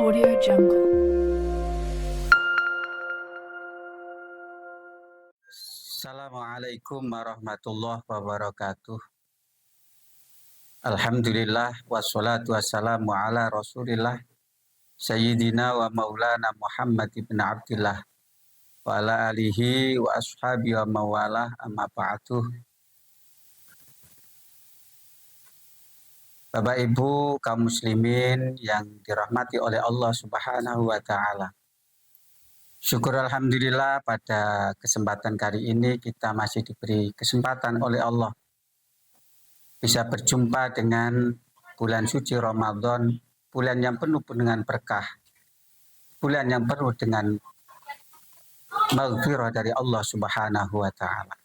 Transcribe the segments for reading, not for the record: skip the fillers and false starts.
Audio Jungle. Assalamualaikum warahmatullahi wabarakatuh. Alhamdulillah wassalatu wassalamu ala Rasulillah Sayyidina wa maulana Muhammad ibn Abdillah wa ala alihi wa ashabi wa mawalah amma ba'du. Bapak Ibu kaum muslimin yang dirahmati oleh Allah Subhanahu wa taala. Syukur alhamdulillah pada kesempatan kali ini kita masih diberi kesempatan oleh Allah bisa berjumpa dengan bulan suci Ramadan, bulan yang penuh dengan berkah, bulan yang penuh dengan maghfirah dari Allah Subhanahu wa taala.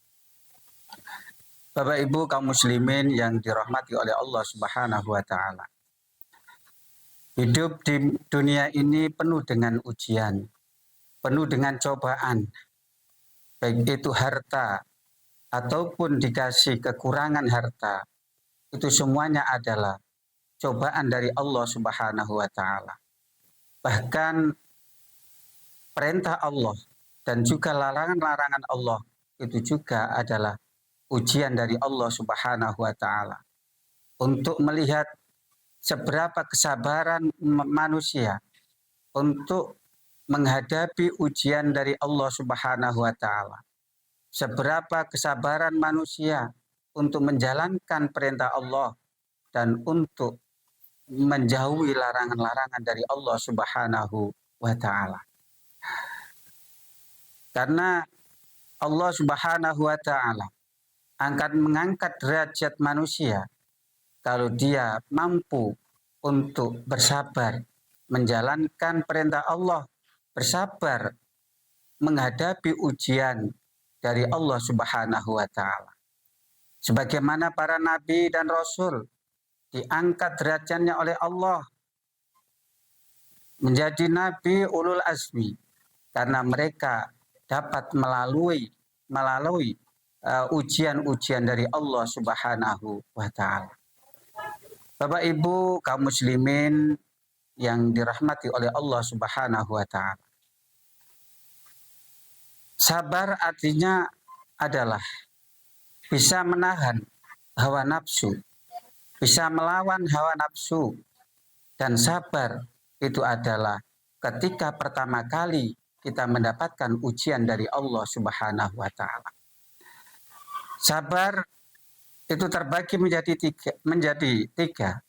Bapak Ibu kaum muslimin yang dirahmati oleh Allah Subhanahu wa taala. Hidup di dunia ini penuh dengan ujian, penuh dengan cobaan. Baik itu harta ataupun dikasih kekurangan harta, itu semuanya adalah cobaan dari Allah Subhanahu wa taala. Bahkan perintah Allah dan juga larangan-larangan Allah itu juga adalah ujian dari Allah Subhanahu wa taala untuk melihat seberapa kesabaran manusia untuk menghadapi ujian dari Allah Subhanahu wa taala. Seberapa kesabaran manusia untuk menjalankan perintah Allah dan untuk menjauhi larangan-larangan dari Allah Subhanahu wa taala. Karena Allah Subhanahu wa taala akan mengangkat derajat manusia kalau dia mampu untuk bersabar menjalankan perintah Allah, bersabar menghadapi ujian dari Allah Subhanahu wa taala. Sebagaimana para nabi dan rasul diangkat derajatnya oleh Allah menjadi nabi ulul azmi karena mereka dapat melalui ujian-ujian dari Allah Subhanahu wa taala. Bapak Ibu kaum muslimin yang dirahmati oleh Allah Subhanahu wa taala. Sabar artinya adalah bisa menahan hawa nafsu, bisa melawan hawa nafsu, dan sabar itu adalah ketika pertama kali kita mendapatkan ujian dari Allah Subhanahu wa taala. Sabar itu terbagi menjadi tiga.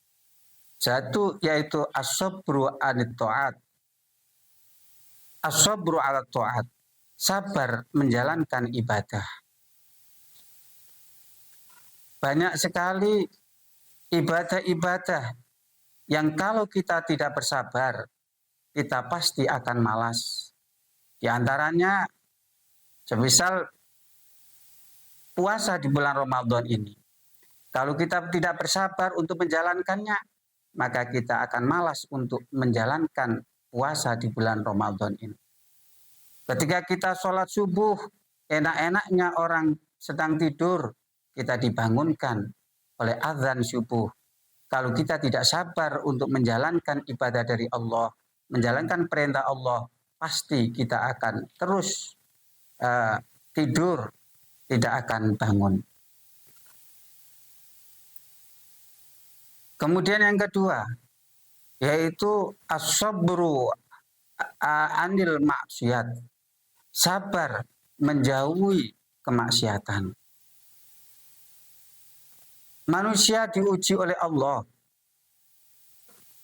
Satu yaitu as-sabru 'alat ta'at. As-sabru 'alat ta'at. Sabar menjalankan ibadah. Banyak sekali ibadah-ibadah yang kalau kita tidak bersabar, kita pasti akan malas. Di antaranya, semisal puasa di bulan Ramadan ini. Kalau kita tidak bersabar untuk menjalankannya, maka kita akan malas untuk menjalankan puasa di bulan Ramadan ini. Ketika kita sholat subuh, enak-enaknya orang sedang tidur, kita dibangunkan oleh azan subuh. Kalau kita tidak sabar untuk menjalankan ibadah dari Allah, menjalankan perintah Allah, pasti kita akan terus tidur, tidak akan bangun. Kemudian yang kedua, yaitu as-sabru 'anil maksiat. Sabar menjauhi kemaksiatan. Manusia diuji oleh Allah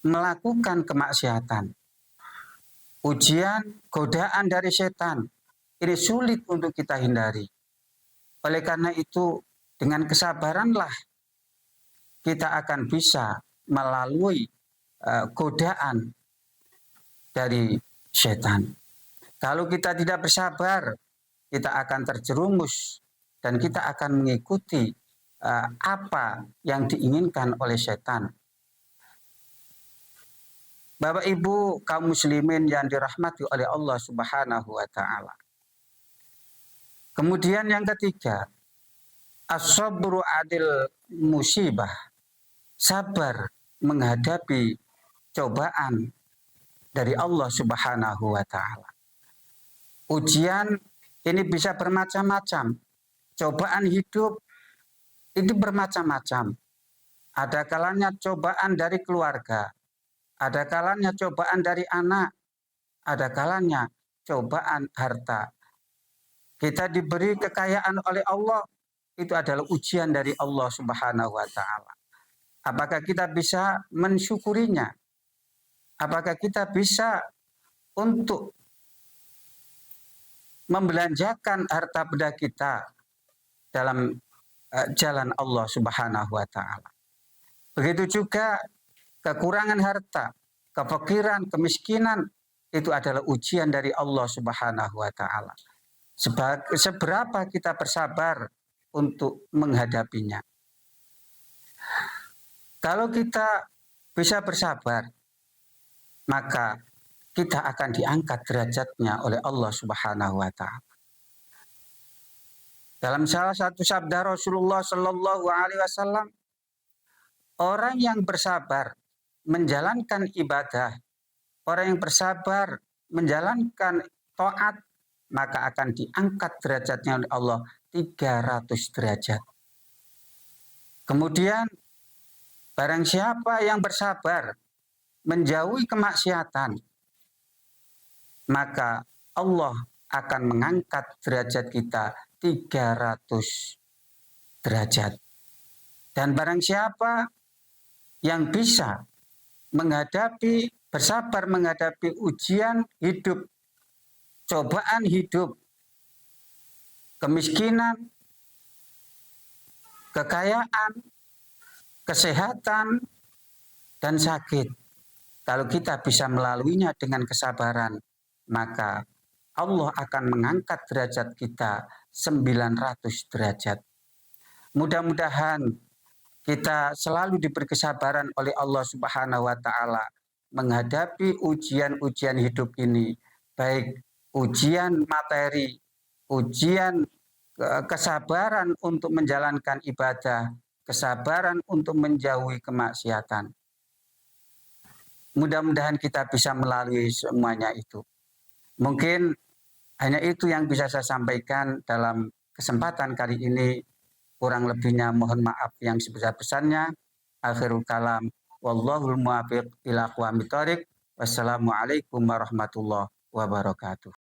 melakukan kemaksiatan. Ujian, godaan dari setan, ini sulit untuk kita hindari. Oleh karena itu, dengan kesabaranlah kita akan bisa melalui godaan dari setan. Kalau kita tidak bersabar, kita akan terjerumus dan kita akan mengikuti apa yang diinginkan oleh setan. Bapak Ibu kaum muslimin yang dirahmati oleh Allah Subhanahu wa taala. Kemudian yang ketiga, as-sabru 'adil musibah. Sabar menghadapi cobaan dari Allah Subhanahu wa taala. Ujian ini bisa bermacam-macam. Cobaan hidup itu bermacam-macam. Ada kalanya cobaan dari keluarga, ada kalanya cobaan dari anak, ada kalanya cobaan harta. Kita diberi kekayaan oleh Allah, itu adalah ujian dari Allah Subhanahu wa taala. Apakah kita bisa mensyukurinya? Apakah kita bisa untuk membelanjakan harta benda kita dalam jalan Allah Subhanahu wa taala? Begitu juga kekurangan harta, kefakiran, kemiskinan itu adalah ujian dari Allah Subhanahu wa taala. Seberapa kita bersabar untuk menghadapinya. Kalau kita bisa bersabar, maka kita akan diangkat derajatnya oleh Allah Subhanahu wa taala. Dalam salah satu sabda Rasulullah Shallallahu alaihi wasallam, orang yang bersabar menjalankan ibadah, orang yang bersabar menjalankan taat, maka akan diangkat derajatnya oleh Allah 300 derajat. Kemudian barang siapa yang bersabar menjauhi kemaksiatan, maka Allah akan mengangkat derajat kita 300 derajat. Dan barang siapa yang bisa bersabar menghadapi ujian hidup, cobaan hidup, kemiskinan, kekayaan, kesehatan, dan sakit. Kalau kita bisa melaluinya dengan kesabaran, maka Allah akan mengangkat derajat kita 900 derajat. Mudah-mudahan kita selalu diberi kesabaran oleh Allah Subhanahu wa taala menghadapi ujian-ujian hidup ini, baik ujian materi, ujian kesabaran untuk menjalankan ibadah, kesabaran untuk menjauhi kemaksiatan. Mudah-mudahan kita bisa melalui semuanya itu. Mungkin hanya itu yang bisa saya sampaikan dalam kesempatan kali ini. Kurang lebihnya mohon maaf yang sebesar-besarnya. Akhirul kalam. Wallahul muwaffiq ila aqwamit thoriq. Wassalamualaikum warahmatullahi wabarakatuh.